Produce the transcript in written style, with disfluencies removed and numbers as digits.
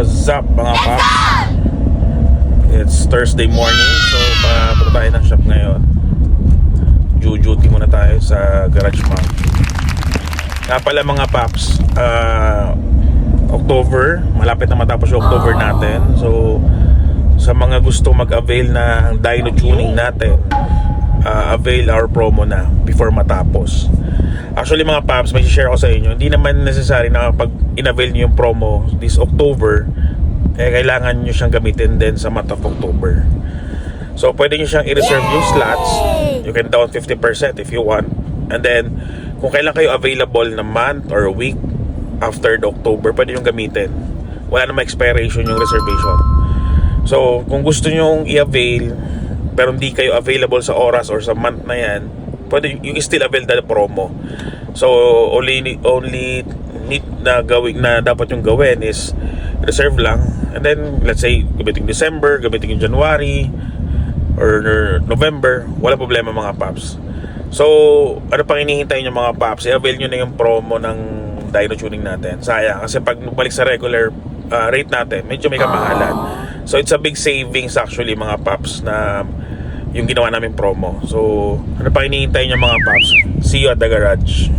What's up mga paps? It's Thursday morning. So punta tayo ng shop ngayon. Duty muna tayo sa garage mount. Kaya pala mga paps, October, malapit na matapos yung October natin. So sa mga gusto mag-avail ng dyno tuning natin, avail our promo na before matapos. Actually mga paps, may share ko sa inyo, hindi naman necessary na pag in-avail nyo yung promo this October, kailangan nyo siyang gamitin din sa month of October. So pwede nyo siyang i-reserve yung slots. You can down 50% if you want. And then kung kailan kayo available na month or a week after the October, pwede nyo gamitin. Wala namang expiration yung reservation. So kung gusto nyo i-avail pero hindi kayo available sa oras or sa month na yan, pwede you still avail the promo. So only need na gawin na dapat yung gawin is reserve lang, and then let's say gamitin December, gamitin yung January or November, wala problema mga paps. So ano pang hinihintay nyo mga paps? I-avail nyo na yung promo ng dyno tuning natin. Sayang kasi pag balik sa regular rate natin, medyo may kamahalan. So it's a big savings actually mga paps na yung ginawa namin promo. So ano pa hinihintay nyo mga paps? See you at the garage.